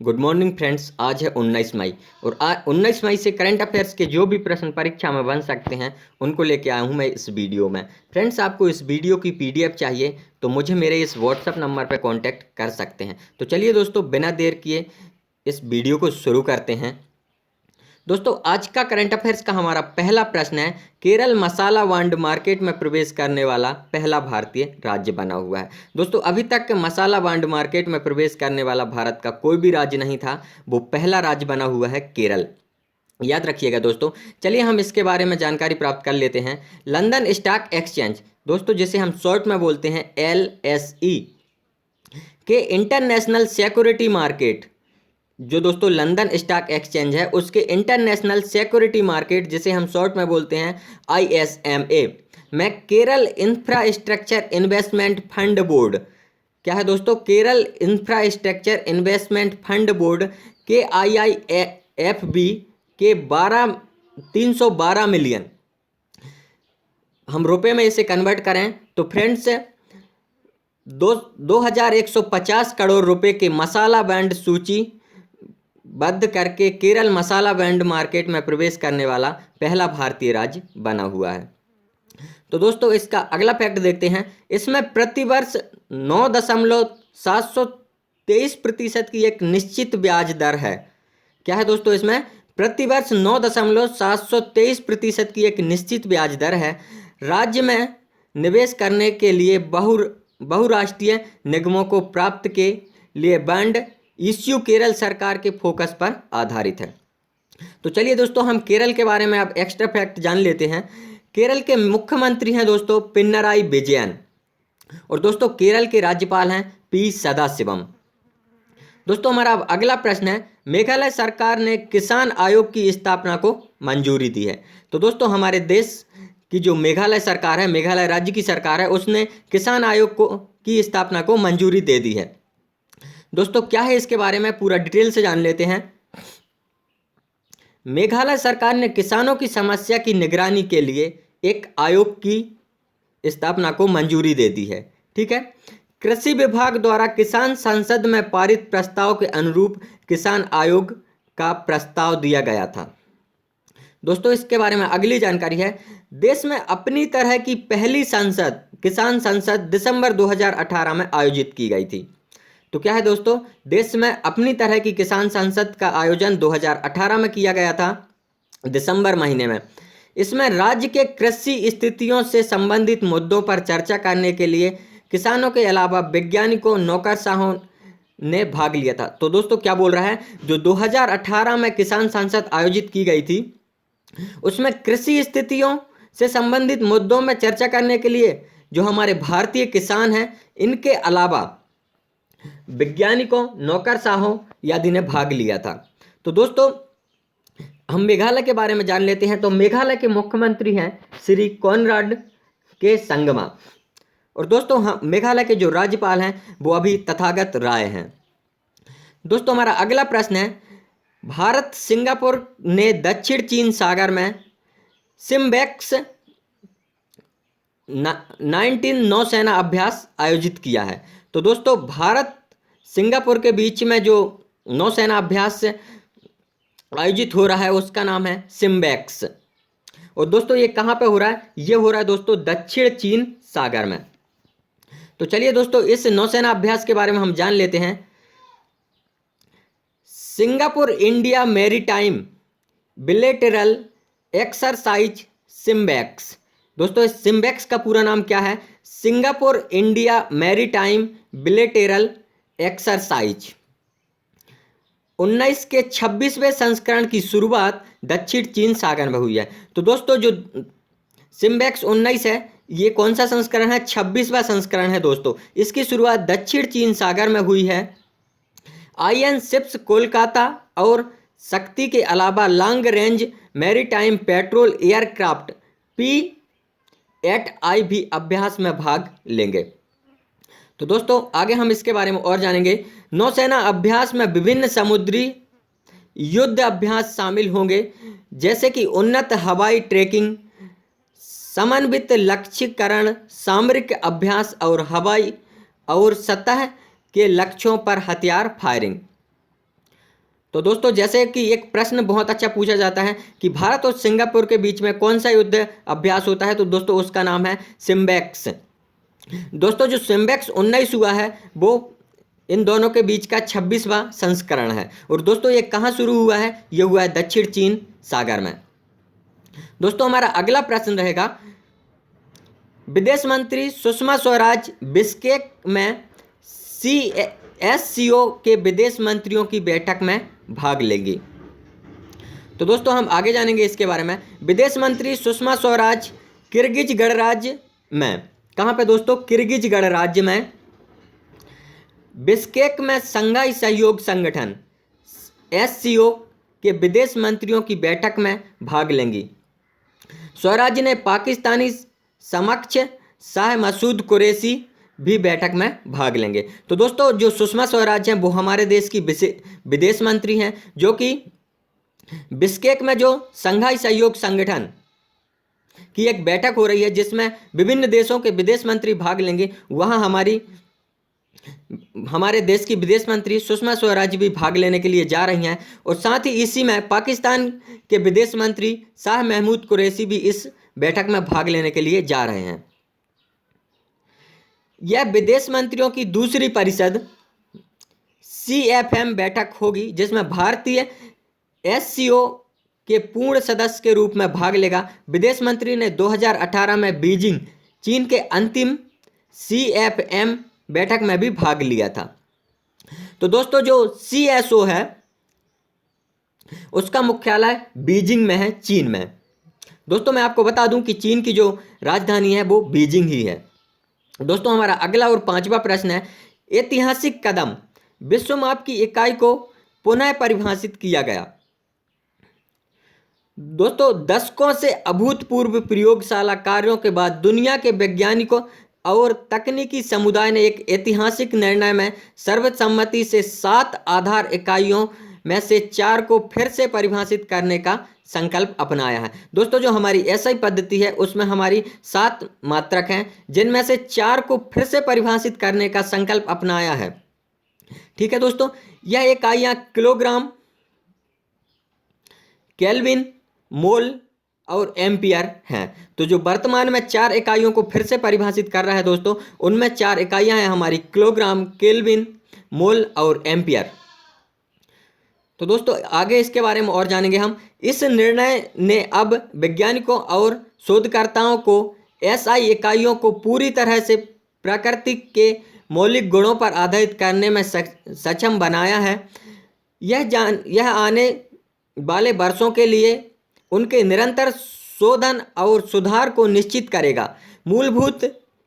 Good morning friends. आज है 19 मई और 19 मई से करंट अफेयर्स के जो भी प्रश्न परीक्षा में बन सकते हैं उनको लेके आया हूं मैं इस वीडियो में। फ्रेंड्स, आपको इस वीडियो की पीडीएफ चाहिए तो मुझे मेरे इस व्हाट्सएप नंबर पर कांटेक्ट कर सकते हैं। तो चलिए दोस्तों, बिना देर किए इस वीडियो को शुरू करते हैं। दोस्तों, आज का करंट अफेयर्स का हमारा पहला प्रश्न है, केरल मसाला वांड मार्केट में प्रवेश करने वाला पहला भारतीय राज्य बना हुआ है। दोस्तों, अभी तक मसाला वांड मार्केट में प्रवेश करने वाला भारत का कोई भी राज्य नहीं था, वो पहला राज्य बना हुआ है केरल। याद रखिएगा दोस्तों। चलिए हम इसके बारे में जानकारी प्राप्त कर लेते हैं। लंदन स्टॉक एक्सचेंज, दोस्तों जिसे हम शॉर्ट में बोलते हैं LSE, के इंटरनेशनल सिक्योरिटी मार्केट, जो दोस्तों लंदन स्टॉक एक्सचेंज है उसके इंटरनेशनल सिक्योरिटी मार्केट, जिसे हम शॉर्ट में बोलते हैं ISMA, में Kerala infrastructure investment fund board, क्या है दोस्तों, Kerala infrastructure investment fund board के IIFB के 312 मिलियन, हम रुपए में इसे कन्वर्ट करें तो फ्रेंड्स 2150 करोड़ रुपए के मसाला बैंड सूची बद्ध करके केरल मसाला बैंड मार्केट में प्रवेश करने वाला पहला भारतीय राज्य बना हुआ है। तो दोस्तों इसका अगला फैक्ट देखते हैं। इसमें प्रतिवर्ष 9.723% की एक निश्चित ब्याज दर है। क्या है दोस्तों, इसमें प्रतिवर्ष 9.723% की एक निश्चित ब्याज दर है। राज्य में निवेश करने के लिए बहुराष्ट्रीय निगमों को प्राप्त के लिए बॉन्ड इश्यू केरल सरकार के फोकस पर आधारित है। तो चलिए दोस्तों, हम केरल के बारे में अब एक्स्ट्रा फैक्ट जान लेते हैं। केरल के मुख्यमंत्री हैं दोस्तों पिनराई विजयन, और दोस्तों केरल के राज्यपाल हैं P सदाशिवम। दोस्तों हमारा अब अगला प्रश्न है, मेघालय सरकार ने किसान आयोग की स्थापना को मंजूरी दी है। तो दोस्तों हमारे देश की जो मेघालय सरकार है, मेघालय राज्य की सरकार है, उसने किसान आयोग की स्थापना को मंजूरी दे दी है। दोस्तों क्या है इसके बारे में पूरा डिटेल से जान लेते हैं। मेघालय सरकार ने किसानों की समस्या की निगरानी के लिए एक आयोग की स्थापना को मंजूरी दे दी है। ठीक है, कृषि विभाग द्वारा किसान संसद में पारित प्रस्ताव के अनुरूप किसान आयोग का प्रस्ताव दिया गया था। दोस्तों इसके बारे में अगली जानकारी है, देश में अपनी तरह की पहली संसद, किसान संसद, दिसंबर 2018 में आयोजित की गई थी। तो क्या है दोस्तों, देश में अपनी तरह की किसान संसद का आयोजन 2018 में किया गया था, दिसंबर महीने में। इसमें राज्य के कृषि स्थितियों से संबंधित मुद्दों पर चर्चा करने के लिए किसानों के अलावा वैज्ञानिकों, नौकरशाहों ने भाग लिया था। तो दोस्तों क्या बोल रहा है, जो 2018 में किसान संसद आयोजित की गई थी उसमें कृषि स्थितियों से संबंधित मुद्दों में चर्चा करने के लिए जो हमारे भारतीय किसान हैं, इनके अलावा वैज्ञानिकों, नौकरशाहों आदि ने भाग लिया था। तो दोस्तों हम मेघालय के बारे में जान लेते हैं। तो मेघालय के मुख्यमंत्री हैं श्री कोनराड के संगमा, और दोस्तों हम मेघालय के जो राज्यपाल हैं वो अभी तथागत राय हैं। दोस्तों हमारा अगला प्रश्न है, भारत सिंगापुर ने दक्षिण चीन सागर में सिम्बेक्स 19 नौसेना अभ्यास आयोजित किया है। तो दोस्तों भारत सिंगापुर के बीच में जो नौसेना अभ्यास आयोजित हो रहा है उसका नाम है सिम्बेक्स, और दोस्तों ये कहाँ पे हो रहा है, ये हो रहा है दोस्तों दक्षिण चीन सागर में। तो चलिए दोस्तों इस नौसेना अभ्यास के बारे में हम जान लेते हैं। Singapore India maritime bilateral exercise SIMBEX, दोस्तों इस सिम्बेक्स का पूरा नाम क्या है, Singapore India maritime bilateral exercise. 19 के 26वें संस्करण की शुरुआत दक्षिण चीन सागर में हुई है। तो दोस्तों जो सिम्बेक्स 19 है, ये कौन सा संस्करण है, 26वां संस्करण है दोस्तों। इसकी शुरुआत दक्षिण चीन सागर में हुई है। IN शिप्स कोलकाता और शक्ति के अलावा long range maritime petrol aircraft P-8I भी अभ्यास में भाग लेंगे। तो दोस्तों आगे हम इसके बारे में और जानेंगे। नौसेना अभ्यास में विभिन्न समुद्री युद्ध अभ्यास शामिल होंगे, जैसे कि उन्नत हवाई ट्रैकिंग, समन्वित लक्ष्यीकरण, सामरिक अभ्यास और हवाई और सतह के लक्ष्यों पर हथियार फायरिंग। तो दोस्तों जैसे कि एक प्रश्न बहुत अच्छा पूछा जाता है कि भारत और सिंगापुर के बीच में कौन सा युद्ध अभ्यास होता है, तो दोस्तों उसका नाम है सिम्बेक्स। दोस्तों जो सिम्बेक्स 19 हुआ है वो इन दोनों के बीच का 26वां संस्करण है। और दोस्तों ये कहाँ शुरू हुआ है, ये हुआ है दक्षिण चीन सागर में। दोस्तों हमारा अगला प्रश्न रहेगा, विदेश मंत्री सुषमा स्वराज बिश्केक में CSCO के विदेश मंत्रियों की बैठक में भाग लेंगी। तो दोस्तों हम आगे जानेंगे इसके बारे में। विदेश मंत्री सुषमा स्वराज किर्गिज गणराज्य में, कहाँ पे दोस्तों, किर्गिज गणराज्य में बिश्केक में शंघाई सहयोग संगठन SCO के विदेश मंत्रियों की बैठक में भाग लेंगी। स्वराज ने पाकिस्तानी समक्ष शाह मसूद कुरैशी भी बैठक में भाग लेंगे। तो दोस्तों जो सुषमा स्वराज हैं वो हमारे देश की विदेश मंत्री हैं, जो कि बिश्केक में जो शंघाई सहयोग संगठन की एक बैठक हो रही है जिसमें विभिन्न देशों के विदेश मंत्री भाग लेंगे, वहां हमारे देश की विदेश मंत्री सुषमा स्वराज भी भाग लेने के लिए जा रही हैं। और साथ ही इसी में पाकिस्तान के विदेश मंत्री शाह महमूद कुरैशी भी इस बैठक में भाग लेने के लिए जा रहे हैं। यह विदेश मंत्रियों की दूसरी परिषद CFM बैठक होगी जिसमें भारतीय SCO के पूर्ण सदस्य के रूप में भाग लेगा। विदेश मंत्री ने 2018 में बीजिंग चीन के अंतिम CFM बैठक में भी भाग लिया था। तो दोस्तों जो CSO है उसका मुख्यालय बीजिंग में है, चीन में। दोस्तों मैं आपको बता दूं कि चीन की जो राजधानी है वो बीजिंग ही है। दोस्तों हमारा अगला और 5वां प्रश्न है, ऐतिहासिक कदम, विश्व माप की इकाई को पुनः परिभाषित किया गया। दोस्तों दशकों से अभूतपूर्व प्रयोगशाला कार्यों के बाद दुनिया के वैज्ञानिकों और तकनीकी समुदाय ने एक ऐतिहासिक निर्णय में सर्वसम्मति से 7 आधार इकाइयों में से 4 को फिर से परिभाषित करने का संकल्प अपनाया है। दोस्तों जो हमारी SI पद्धति है उसमें हमारी 7 मात्रक हैं जिनमें से 4 को फिर से परिभाषित करने का संकल्प अपनाया है। ठीक है दोस्तों, यह इकाइयाँ किलोग्राम, केल्विन, मोल और एम्पियर हैं। तो जो वर्तमान में 4 इकाइयों को फिर से परिभाषित कर रहा है दोस्तों, उनमें 4 इकाइयाँ हैं हमारी किलोग्राम, केल्विन, मोल और एम्पियर। तो दोस्तों आगे इसके बारे में और जानेंगे हम। इस निर्णय ने अब वैज्ञानिकों और शोधकर्ताओं को SI इकाइयों को पूरी तरह से प्रकृति के मौलिक गुणों पर आधारित करने में सक्षम बनाया है। यह आने वाले वर्षों के लिए उनके निरंतर शोधन और सुधार को निश्चित करेगा। मूलभूत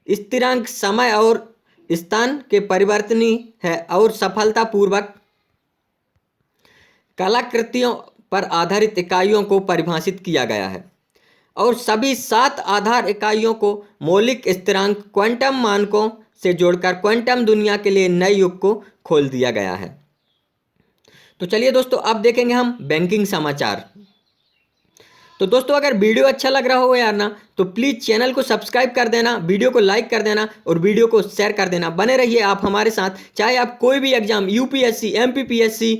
स्थिरांक समय और स्थान के परिवर्तनीय है और सफलतापूर्वक कलाकृतियों पर आधारित इकाइयों को परिभाषित किया गया है और सभी 7 आधार इकाइयों को मौलिक स्थिरांक क्वांटम मानकों से जोड़कर क्वांटम दुनिया के लिए नए युग को खोल दिया गया है। तो चलिए दोस्तों अब देखेंगे हम बैंकिंग समाचार। तो दोस्तों अगर वीडियो अच्छा लग रहा हो यार ना, तो प्लीज़ चैनल को सब्सक्राइब कर देना, वीडियो को लाइक कर देना और वीडियो को शेयर कर देना। बने रहिए आप हमारे साथ, चाहे आप कोई भी exam UPSC, MPPSC,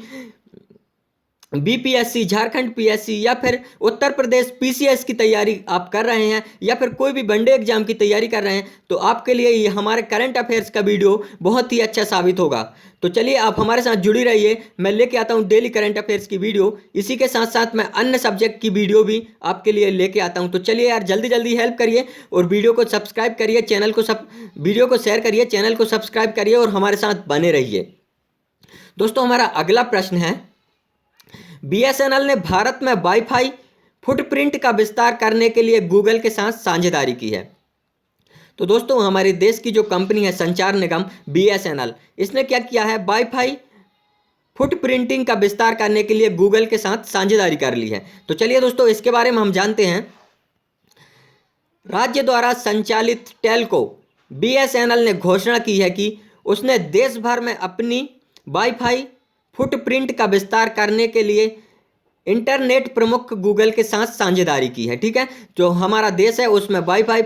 BPSC, Jharkhand PSC या फिर उत्तर प्रदेश PCS की तैयारी आप कर रहे हैं या फिर कोई भी वनडे एग्जाम की तैयारी कर रहे हैं, तो आपके लिए ये हमारे करंट अफेयर्स का वीडियो बहुत ही अच्छा साबित होगा। तो चलिए आप हमारे साथ जुड़ी रहिए, मैं लेके आता हूँ डेली करंट अफेयर्स की वीडियो। इसी के साथ साथ मैं अन्य सब्जेक्ट की वीडियो भी आपके लिए लेके आता हूँ। तो चलिए यार जल्दी जल्दी हेल्प करिए और वीडियो को सब्सक्राइब करिए, वीडियो को शेयर करिए, चैनल को सब्सक्राइब करिए और हमारे साथ बने रहिए। दोस्तों हमारा अगला प्रश्न है, BSNL ने भारत में वाईफाई फुटप्रिंट का विस्तार करने के लिए गूगल के साथ साझेदारी की है। तो दोस्तों हमारे देश की जो कंपनी है संचार निगम BSNL, इसने क्या किया है, वाईफाई फुटप्रिंटिंग का विस्तार करने के लिए गूगल के साथ साझेदारी कर ली है। तो चलिए दोस्तों इसके बारे में हम जानते हैं। राज्य द्वारा संचालित टेलको BSNL ने घोषणा की है कि उसने देश भर में अपनी वाईफाई फुटप्रिंट का विस्तार करने के लिए इंटरनेट प्रमुख गूगल के साथ साझेदारी की है। ठीक है, जो हमारा देश है उसमें वाईफाई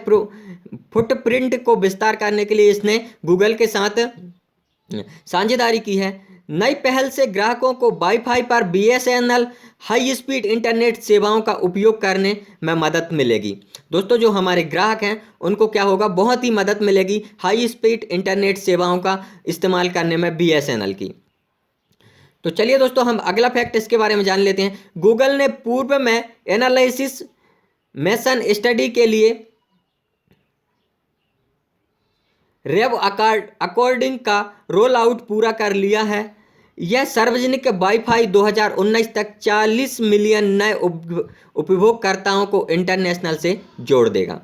फुटप्रिंट को विस्तार करने के लिए इसने गूगल के साथ साझेदारी की है। नई पहल से ग्राहकों को वाईफाई पर बीएसएनएल हाई स्पीड इंटरनेट सेवाओं का उपयोग करने में मदद मिलेगी। दोस्तों जो हमारे ग्राहक हैं उनको क्या होगा, बहुत ही मदद मिलेगी हाई स्पीड इंटरनेट सेवाओं का इस्तेमाल करने में बीएसएनएल की। तो चलिए दोस्तों हम अगला फैक्ट इसके बारे में जान लेते हैं। गूगल ने पूर्व में एनालिसिस मेशन स्टडी के लिए रेव अकॉर्डिंग का रोल आउट पूरा कर लिया है। यह सार्वजनिक वाईफाई 2019 तक 40 मिलियन नए उपभोगकर्ताओं को इंटरनेशनल से जोड़ देगा।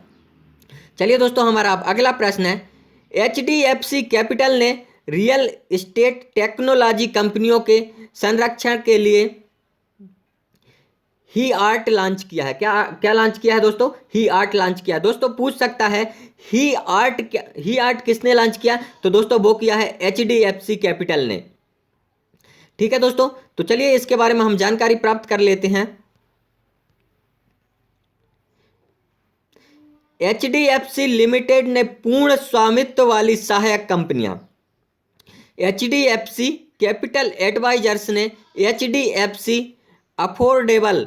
चलिए दोस्तों हमारा अब अगला प्रश्न है। HDFC कैपिटल ने रियल एस्टेट टेक्नोलॉजी कंपनियों के संरक्षण के लिए ही आर्ट लॉन्च किया है। क्या लॉन्च किया है दोस्तों? ही आर्ट लॉन्च किया है। दोस्तों पूछ सकता है ही आर्ट किसने लॉन्च किया? तो दोस्तों वो किया है HDFC कैपिटल ने। ठीक है दोस्तों, तो चलिए इसके बारे में हम जानकारी प्राप्त कर लेते हैं। HDFC लिमिटेड ने पूर्ण स्वामित्व वाली सहायक कंपनियां HDFC कैपिटल एडवाइजर्स ने HDFC affordable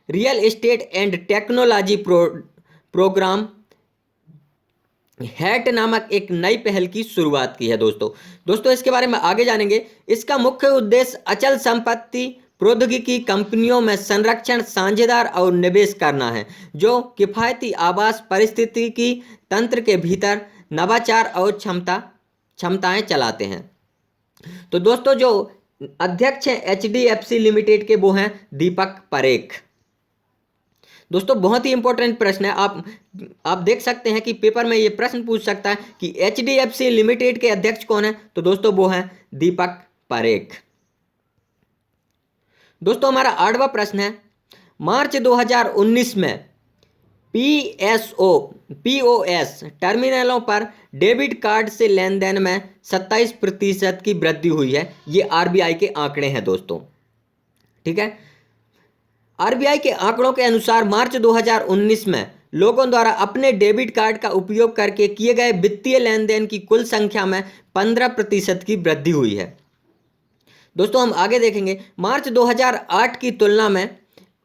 real estate and technology programme हैट नामक एक नई पहल की शुरुआत की है। दोस्तों इसके बारे में आगे जानेंगे। इसका मुख्य उद्देश्य अचल संपत्ति प्रौद्योगिकी कंपनियों में संरक्षण, साझेदार और निवेश करना है, जो किफायती आवास पारिस्थितिकी तंत्र के भीतर नवाचार और क्षमताएं चलाते हैं। तो दोस्तों जो अध्यक्ष हैं HDFC लिमिटेड के वो हैं दीपक परेख। दोस्तों बहुत ही इंपॉर्टेंट प्रश्न है। आप देख सकते हैं कि पेपर में ये प्रश्न पूछ सकता है कि HDFC लिमिटेड के अध्यक्ष कौन है? तो दोस्तों वो हैं दीपक परेख। दोस्तों हमारा 8वां प्रश्न है। मार्च 2019 में POS टर्मिनलों पर डेबिट कार्ड से लेन देन में 27% की वृद्धि हुई है। ये RBI के आंकड़े हैं दोस्तों। ठीक है, RBI के आंकड़ों के अनुसार मार्च 2019 में लोगों द्वारा अपने डेबिट कार्ड का उपयोग करके किए गए वित्तीय लेन देन की कुल संख्या में 15% की वृद्धि हुई है। दोस्तों हम आगे देखेंगे। मार्च 2008 की तुलना में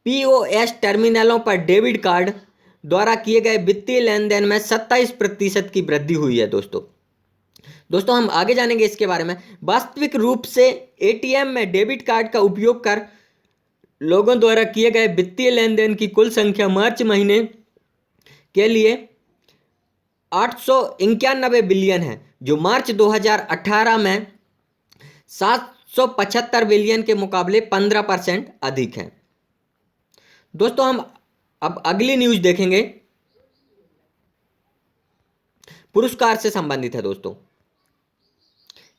POS टर्मिनलों पर डेबिट कार्ड द्वारा किए गए वित्तीय लेन देन में 27% की वृद्धि हुई है। दोस्तों हम आगे जानेंगे इसके बारे में। वास्तविक रूप से ATM में डेबिट कार्ड का उपयोग कर लोगों द्वारा किए गए वित्तीय लेन देन की कुल संख्या मार्च महीने के लिए 891 बिलियन है, जो मार्च 2018 में 775 बिलियन के मुकाबले 15% अधिक है। दोस्तों हम अब अगली न्यूज देखेंगे, पुरस्कार से संबंधित है। दोस्तों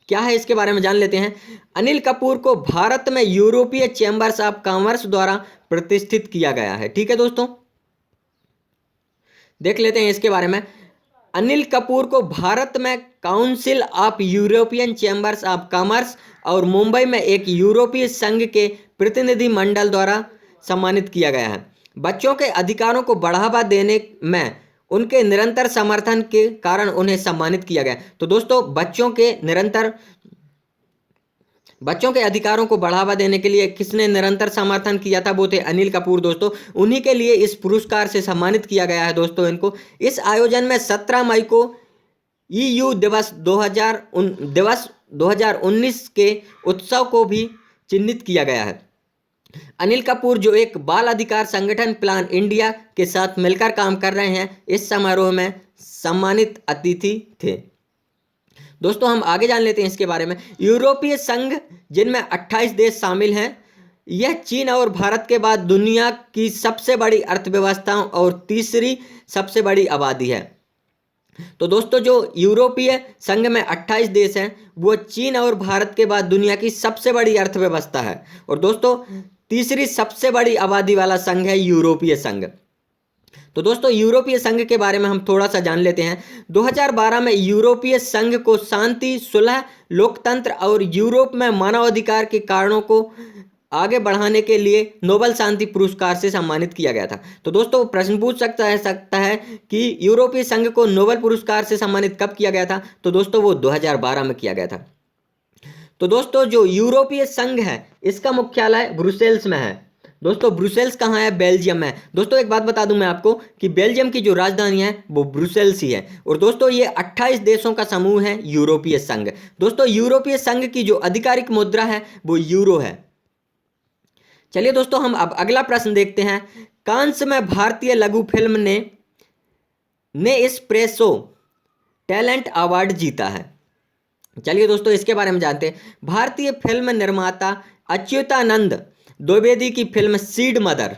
क्या है इसके बारे में जान लेते हैं। अनिल कपूर को भारत में यूरोपीय चैम्बर्स ऑफ कॉमर्स द्वारा प्रतिष्ठित किया गया है। ठीक है दोस्तों, देख लेते हैं इसके बारे में। अनिल कपूर को भारत में council of European chambers of commerce और मुंबई में एक यूरोपीय संघ के प्रतिनिधि मंडल द्वारा सम्मानित किया गया है। बच्चों के अधिकारों को बढ़ावा देने में उनके निरंतर समर्थन के कारण उन्हें सम्मानित किया गया। तो दोस्तों बच्चों के अधिकारों को बढ़ावा देने के लिए किसने निरंतर समर्थन किया था? वो थे अनिल कपूर। दोस्तों उन्हीं के लिए इस पुरस्कार से सम्मानित किया गया है। दोस्तों इनको इस आयोजन में 17 मई को EU दिवस 2019 के उत्सव को भी चिन्हित किया गया है। अनिल कपूर जो एक बाल अधिकार संगठन प्लान इंडिया के साथ मिलकर काम कर रहे हैं, इस समारोह में सम्मानित अतिथि थे। दोस्तों हम आगे जान लेते हैं इसके बारे में। यूरोपीय संघ जिनमें 28 देश शामिल हैं, यह चीन और भारत के बाद दुनिया की सबसे बड़ी अर्थव्यवस्थाओं और तीसरी सबसे बड़ी आबादी है। तो दोस्तों जो यूरोपीय संघ में 28 देश हैं, वो चीन और भारत के बाद दुनिया की सबसे बड़ी अर्थव्यवस्था है और दोस्तों तीसरी सबसे बड़ी आबादी वाला संघ है यूरोपीय संघ। तो दोस्तों यूरोपीय संघ के बारे में हम थोड़ा सा जान लेते हैं। 2012 में यूरोपीय संघ को शांति, सुलह, लोकतंत्र और यूरोप में मानवाधिकार के कारणों को आगे बढ़ाने के लिए नोबेल शांति पुरस्कार से सम्मानित किया गया था। तो दोस्तों प्रश्न पूछ सकता है कि यूरोपीय संघ को नोबेल पुरस्कार से सम्मानित कब किया गया था? तो दोस्तों वो 2012 में किया गया था। तो दोस्तों जो यूरोपीय संघ है इसका मुख्यालय ब्रुसेल्स में है। दोस्तों ब्रुसेल्स कहाँ है? बेल्जियम में। दोस्तों एक बात बता दूं मैं आपको कि बेल्जियम की जो राजधानी है वो ब्रुसेल्स ही है। और दोस्तों ये 28 देशों का समूह है यूरोपीय संघ। दोस्तों यूरोपीय संघ की जो आधिकारिक मुद्रा है वो यूरो है। चलिए दोस्तों हम अब अगला प्रश्न देखते हैं। कांस में भारतीय लघु फिल्म ने एस्प्रेसो टैलेंट अवार्ड जीता है। चलिए दोस्तों इसके बारे में जानते हैं। भारतीय फिल्म निर्माता अच्युतानंद द्विवेदी की फिल्म सीड मदर,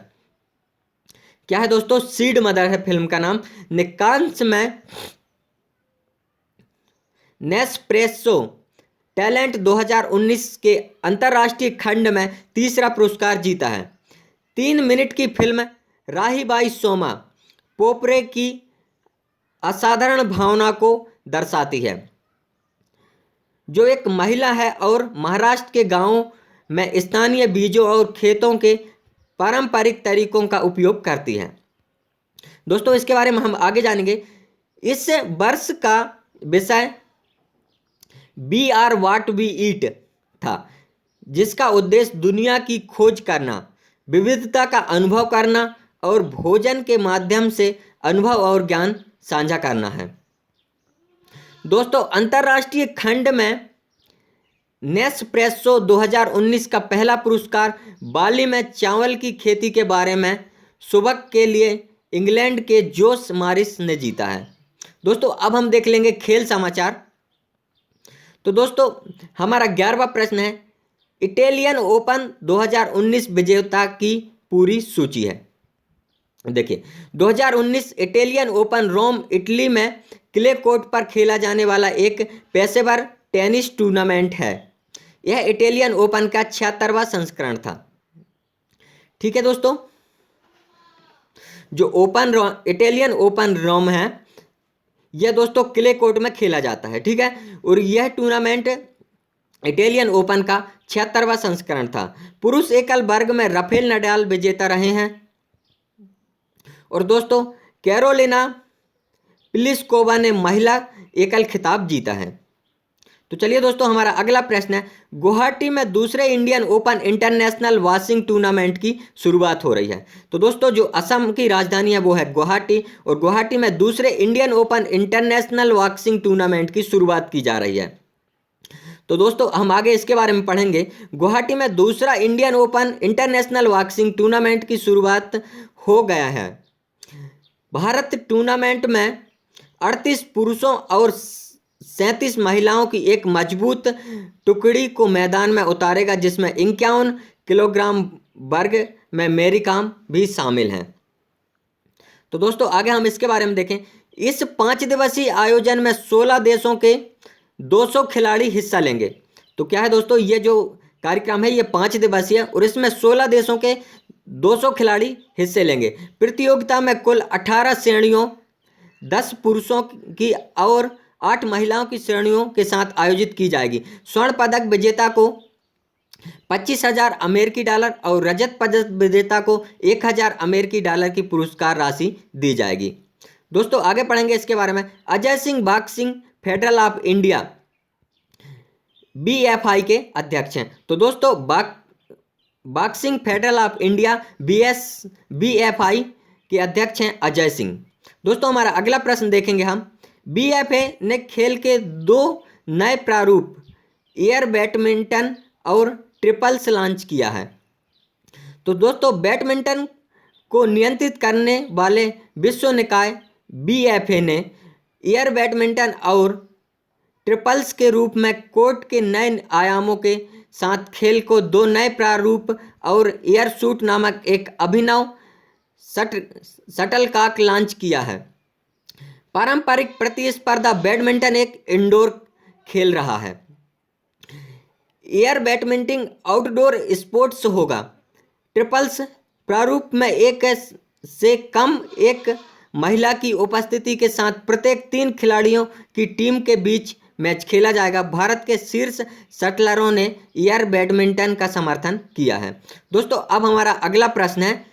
क्या है दोस्तों? सीड मदर है फिल्म का नाम, ने कांस में नेस्प्रेसो टैलेंट 2019 के अंतर्राष्ट्रीय खंड में तीसरा पुरस्कार जीता है। 3 मिनट की फिल्म राहीबाई सोमा पोपरे की असाधारण भावना को दर्शाती है, जो एक महिला है और महाराष्ट्र के गांवों में स्थानीय बीजों और खेतों के पारंपरिक तरीकों का उपयोग करती है। दोस्तों इसके बारे में हम आगे जानेंगे। इस वर्ष का विषय we are what we eat था, जिसका उद्देश्य दुनिया की खोज करना, विविधता का अनुभव करना और भोजन के माध्यम से अनुभव और ज्ञान साझा करना है। दोस्तों अंतर्राष्ट्रीय खंड में नेस्प्रेसो 2019 का पहला पुरस्कार बाली में चावल की खेती के बारे में सुबक के लिए इंग्लैंड के जोश मारिस ने जीता है। दोस्तों अब हम देख लेंगे खेल समाचार। तो दोस्तों हमारा 11वां प्रश्न है, इटालियन ओपन 2019 विजेता की पूरी सूची है। देखिए 2019 इटालियन ओपन रोम इटली में क्ले कोर्ट पर खेला जाने वाला एक पेशेवर टेनिस टूर्नामेंट है। यह इटालियन ओपन का 76वां संस्करण था। ठीक है दोस्तों, जो इटालियन ओपन रोम है यह दोस्तों क्ले कोर्ट में खेला जाता है। ठीक है, और यह टूर्नामेंट इटालियन ओपन का 76वां संस्करण था। पुरुष एकल वर्ग में राफेल नडाल विजेता रहे हैं। और दोस्तों कैरोलिना प्लिस्कोवा ने महिला एकल खिताब जीता है। तो चलिए दोस्तों हमारा अगला प्रश्न है, गुवाहाटी में दूसरे Indian open international boxing tournament की शुरुआत हो रही है। तो दोस्तों जो असम की राजधानी है वो है गुवाहाटी, और गुवाहाटी में दूसरे Indian open international boxing tournament की शुरुआत की जा रही है। तो दोस्तों हम आगे इसके बारे में पढ़ेंगे। गुवाहाटी में दूसरा Indian open international boxing tournament की शुरुआत हो गया है। भारत टूर्नामेंट में 38 पुरुषों और 37 महिलाओं की एक मजबूत टुकड़ी को मैदान में उतारेगा, जिसमें 51 किलोग्राम वर्ग में मेरी कॉम भी शामिल हैं। तो दोस्तों आगे हम इसके बारे में देखें। इस 5 दिवसीय आयोजन में 16 देशों के 200 खिलाड़ी हिस्सा लेंगे। तो क्या है दोस्तों, ये जो कार्यक्रम है ये 5 दिवसीय और इसमें 16 देशों के 200 खिलाड़ी हिस्से लेंगे। प्रतियोगिता में कुल 18 श्रेणियों, 10 पुरुषों की और 8 महिलाओं की श्रेणियों के साथ आयोजित की जाएगी। स्वर्ण पदक विजेता को 25,000 अमेरिकी डॉलर और रजत पदक विजेता को 1,000 अमेरिकी डॉलर की पुरस्कार राशि दी जाएगी। दोस्तों आगे पढ़ेंगे इसके बारे में। Ajay Singh boxing federal of India BFI के अध्यक्ष हैं। तो दोस्तों boxing federal of India BFI के अध्यक्ष हैं अजय सिंह। दोस्तों हमारा अगला प्रश्न देखेंगे हम। BFA ने खेल के 2 नए प्रारूप एयर बैडमिंटन और ट्रिपल्स लॉन्च किया है। तो दोस्तों बैडमिंटन को नियंत्रित करने वाले विश्व निकाय BFA ने एयर बैडमिंटन और ट्रिपल्स के रूप में कोर्ट के नए आयामों के साथ खेल को 2 नए प्रारूप और एयर शूट नामक एक अभिनव शटलकॉक लॉन्च किया है। पारंपरिक प्रतिस्पर्धा बैडमिंटन एक इंडोर खेल रहा है। एयर बैडमिंटन आउटडोर स्पोर्ट्स होगा। ट्रिपल्स प्रारूप में एक से कम एक महिला की उपस्थिति के साथ प्रत्येक 3 खिलाड़ियों की टीम के बीच मैच खेला जाएगा। भारत के शीर्ष शटलरों ने एयर बैडमिंटन का समर्थन किया है। दोस्तों अब हमारा अगला प्रश्न है।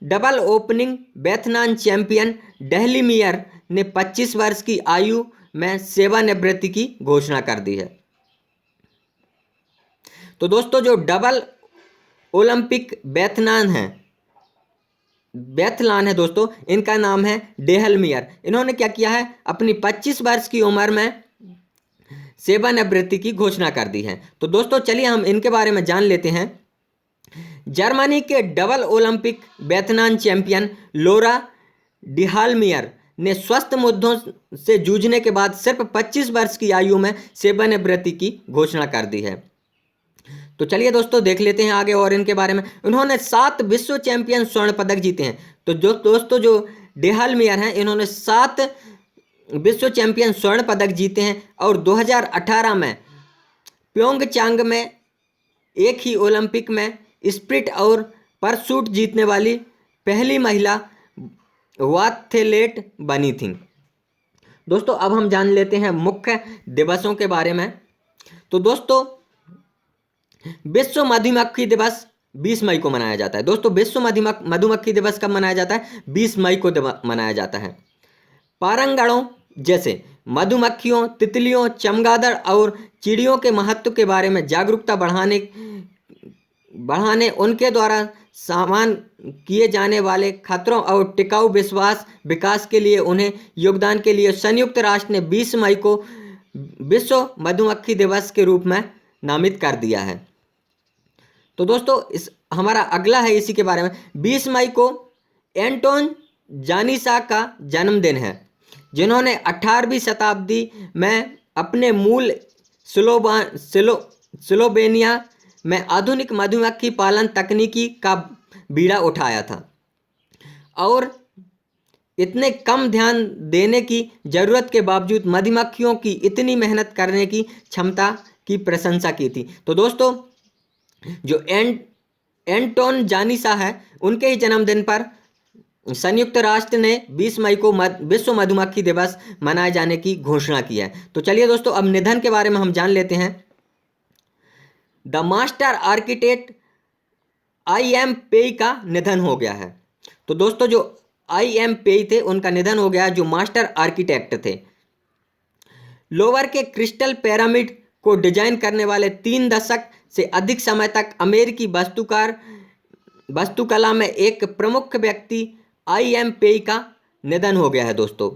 डबल ओपनिंग बैथनान चैंपियन डेहली मेयर ने 25 वर्ष की आयु में सेवानिवृत्ति की घोषणा कर दी है। तो दोस्तों जो डबल ओलंपिक बैथलान है दोस्तों, इनका नाम है डेहल मियर। इन्होंने क्या किया है, अपनी 25 वर्ष की उम्र में सेवानिवृत्ति की घोषणा कर दी है। तो दोस्तों चलिए हम इनके बारे में जान लेते हैं। जर्मनी के डबल ओलंपिक बैथलान चैंपियन लोरा डिहालमियर ने स्वस्थ मुद्दों से जूझने के बाद सिर्फ 25 वर्ष की आयु में सेवानिवृत्ति की घोषणा कर दी है। तो चलिए दोस्तों देख लेते हैं आगे और इनके बारे में। उन्होंने 7 विश्व चैंपियन स्वर्ण पदक जीते हैं। तो जो दोस्तों जो डिहालमियर हैं, इन्होंने 7 विश्व चैंपियन स्वर्ण पदक जीते हैं और 2018 में प्योंगचांग में एक ही ओलंपिक में स्प्रिट और परशूट जीतने वाली पहली महिला वाथलेट बनी थी। दोस्तों अब हम जान लेते हैं मुख्य दिवसों के बारे में। तो दोस्तों विश्व मधुमक्खी दिवस 20 मई को मनाया जाता है। दोस्तों विश्व मधुमक्खी दिवस कब मनाया जाता है, 20 मई को मनाया जाता है। पारंगणों जैसे मधुमक्खियों, तितलियों, चमगादड़ और चिड़ियों के महत्व के बारे में जागरूकता बढ़ाने उनके द्वारा सामना किए जाने वाले खतरों और टिकाऊ विकास के लिए उन्हें योगदान के लिए संयुक्त राष्ट्र ने 20 मई को विश्व मधुमक्खी दिवस के रूप में नामित कर दिया है। तो दोस्तों इस हमारा अगला है इसी के बारे में। 20 मई को एंटोन जानिसा का जन्मदिन है, जिन्होंने 18वीं शताब्दी में अपने मूल स्लोवेनिया में आधुनिक मधुमक्खी पालन तकनीकी का बीड़ा उठाया था और इतने कम ध्यान देने की जरूरत के बावजूद मधुमक्खियों की इतनी मेहनत करने की क्षमता की प्रशंसा की थी। तो दोस्तों जो एंटोन जानिसा है, उनके ही जन्मदिन पर संयुक्त राष्ट्र ने 20 मई को विश्व मधुमक्खी दिवस मनाए जाने की घोषणा की है। तो चलिए दोस्तों अब निधन के बारे में हम जान लेते हैं। The master architect I M. Pei का निधन हो गया है। तो दोस्तों जो आई.एम. पेई थे उनका निधन हो गया, जो मास्टर आर्किटेक्ट थे। लोवर के क्रिस्टल पिरामिड को डिजाइन करने वाले 3 दशक से अधिक समय तक अमेरिकी वास्तुकला में एक प्रमुख व्यक्ति आई.एम. पेई का निधन हो गया है दोस्तों।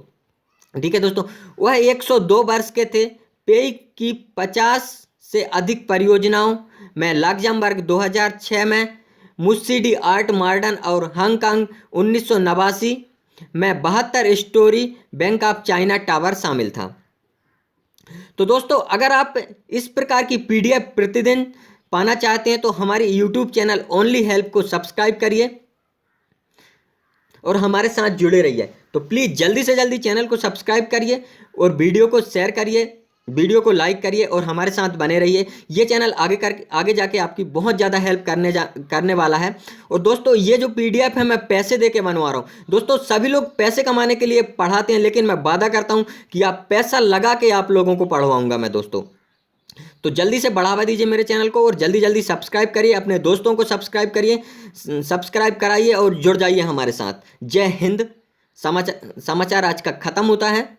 ठीक है दोस्तों, वह 102 वर्ष के थे। पेई की 50 से अधिक परियोजनाओं में लग्जमबर्ग 2006 में, मुस्सीडी आर्ट मॉडर्न और हांगकांग 1989 में 72 story bank of China tower शामिल था। तो दोस्तों अगर आप इस प्रकार की PDF प्रतिदिन पाना चाहते हैं तो हमारे YouTube चैनल ओनली हेल्प को सब्सक्राइब करिए और हमारे साथ जुड़े रहिए। तो प्लीज़ जल्दी से जल्दी चैनल को सब्सक्राइब करिए और वीडियो को शेयर करिए, वीडियो को लाइक करिए और हमारे साथ बने रहिए। ये चैनल आगे जाके आपकी बहुत ज़्यादा हेल्प करने वाला है। और दोस्तों ये जो PDF है मैं पैसे दे के बनवा रहा हूँ। दोस्तों सभी लोग पैसे कमाने के लिए पढ़ाते हैं, लेकिन मैं वादा करता हूँ कि आप पैसा लगा के आप लोगों को पढ़वाऊँगा मैं दोस्तों। तो जल्दी से बढ़ावा दीजिए मेरे चैनल को और जल्दी जल्दी सब्सक्राइब करिए, अपने दोस्तों को सब्सक्राइब करिए, सब्सक्राइब कराइए और जुड़ जाइए हमारे साथ। जय हिंद। समाचार आज का ख़त्म होता है।